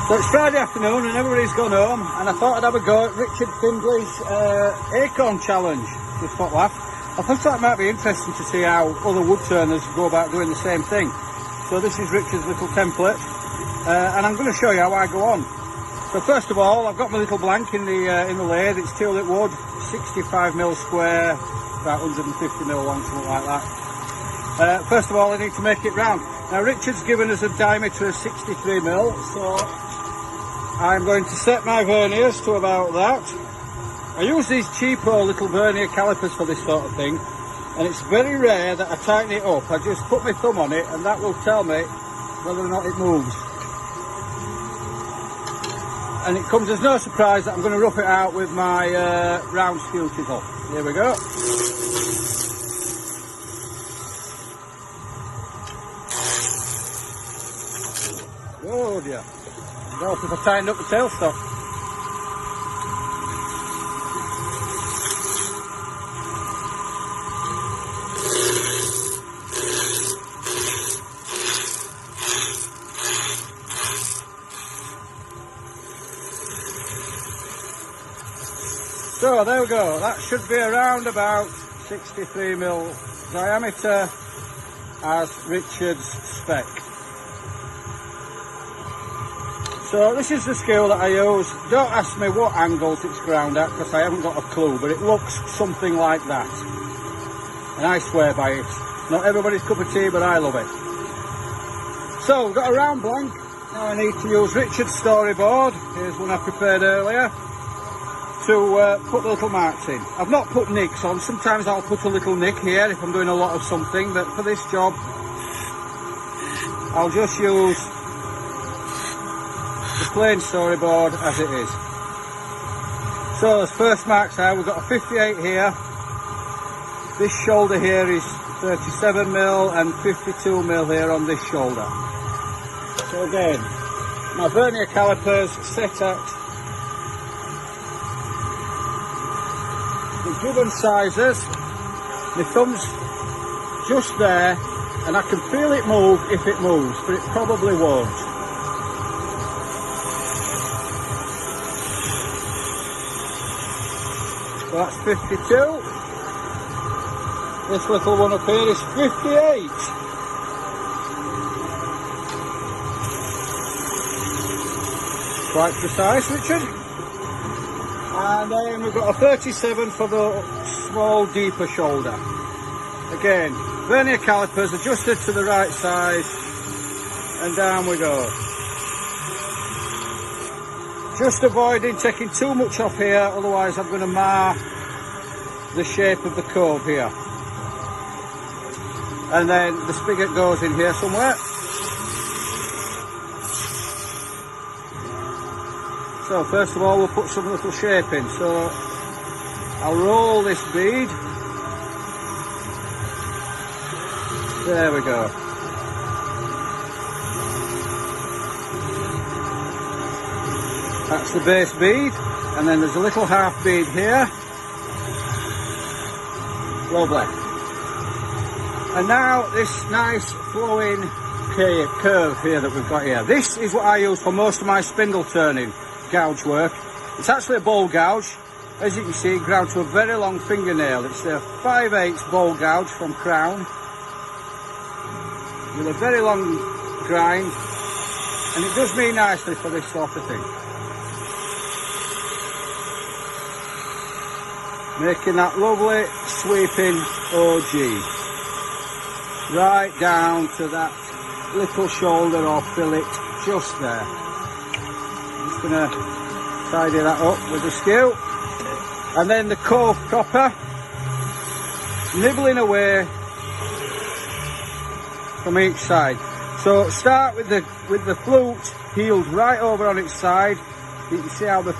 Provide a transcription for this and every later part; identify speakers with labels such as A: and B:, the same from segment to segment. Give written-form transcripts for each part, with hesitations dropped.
A: So it's Friday afternoon and everybody's gone home, and I thought I'd have a go at Richard Findley's acorn challenge. Just what laugh. I thought it might be interesting to see how other wood turners go about doing the same thing. So this is Richard's little template, and I'm going to show you how I go on. So first of all, I've got my little blank in the lathe. It's tulip wood, 65mm square, about 150mm long, something like that. First of all, I need to make it round. Now Richard's given us a diameter of 63mm, so I'm going to set my verniers to about that. I use these cheapo little vernier calipers for this sort of thing, and it's very rare that I tighten it up. I just put my thumb on it and that will tell me whether or not it moves. And it comes as no surprise that I'm going to rough it out with my round steel chisel. Here we go. Oh dear. Well, if I tightened up the tailstock. So there we go, that should be around about 63mm diameter as Richard's spec. So this is the scale that I use. Don't ask me what angles it's ground at because I haven't got a clue, but it looks something like that. And I swear by it. Not everybody's cup of tea, but I love it. So we've got a round blank. Now I need to use Richard's storyboard. Here's one I prepared earlier. To put the little marks in. I've not put nicks on. Sometimes I'll put a little nick here if I'm doing a lot of something, but for this job I'll just use the plain storyboard as it is. So as first marks there, we've got a 58 here. This shoulder here is 37mm and 52mm here on this shoulder. So again, my vernier calipers set at the given sizes. My thumb's just there and I can feel it move if it moves, but it probably won't. So that's 52. This little one up here is 58. Quite precise, Richard. And then we've got a 37 for the small, deeper shoulder. Again, vernier calipers adjusted to the right size, and down we go. Just avoiding taking too much off here, otherwise I'm going to mar the shape of the cove here. And then the spigot goes in here somewhere. So first of all we'll put some little shape in. So I'll roll this bead. There we go. That's the base bead, and then there's a little half bead here. Lovely. And now this nice flowing curve here that we've got here. This is what I use for most of my spindle turning gouge work. It's actually a bowl gouge. As you can see, it ground to a very long fingernail. It's a 5/8 bowl gouge from Crown with a very long grind, and it does me nicely for this sort of thing. Making that lovely sweeping OG right down to that little shoulder or fillet just there. I'm just going to tidy that up with the skew, and then the cove proper, nibbling away from each side. So start with the flute heeled right over on its side. You can see how the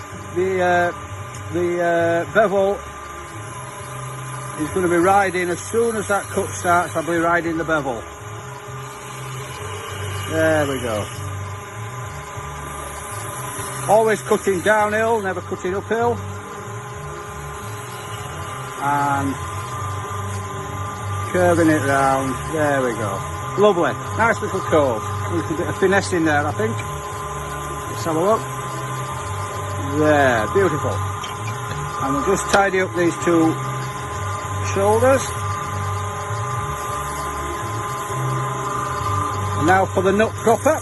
A: bevel is going to be riding. As soon as that cut starts, I'll be riding the bevel. There we go. Always cutting downhill, never cutting uphill. And curving it round. There we go. Lovely. Nice little cove. A little bit of finesse in there, I think. Let's have a look. There, beautiful. And we'll just tidy up these two shoulders. And now for the nut proper.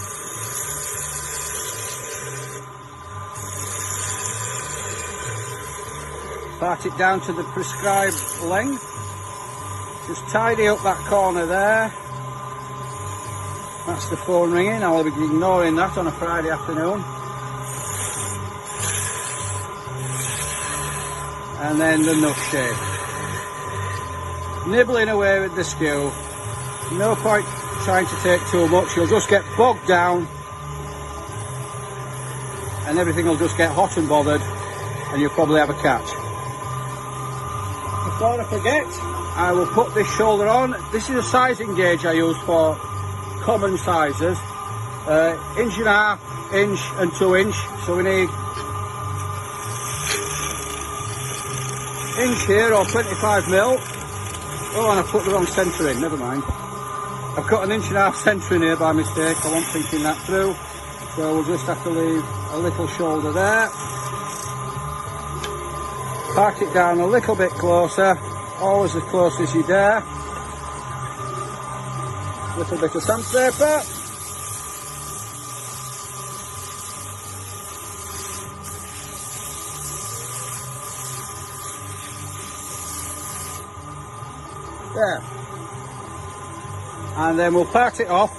A: Part it down to the prescribed length. Just tidy up that corner there. That's the phone ringing. I'll be ignoring that on a Friday afternoon. And then the nut shape. Nibbling away with the skew. No point trying to take too much. You'll just get bogged down. And everything will just get hot and bothered. And you'll probably have a catch. Before I forget, I will put this shoulder on. This is a sizing gauge I use for common sizes. 1.5 inch, 1 inch and 2 inch. So we need inch here or 25 mil. Oh, and I put the wrong centre in, never mind. I've got 1.5 inch centre in here by mistake. I wasn't thinking that through. So we'll just have to leave a little shoulder there. Part it down a little bit closer, always as close as you dare. Little bit of sandpaper. There. And then we'll part it off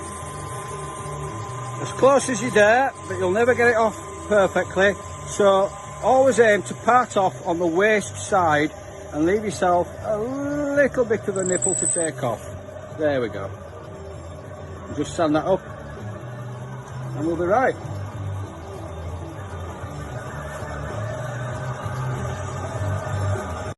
A: as close as you dare, but you'll never get it off perfectly. So always aim to part off on the waist side and leave yourself a little bit of a nipple to take off. There we go. Just sand that up and we'll be right.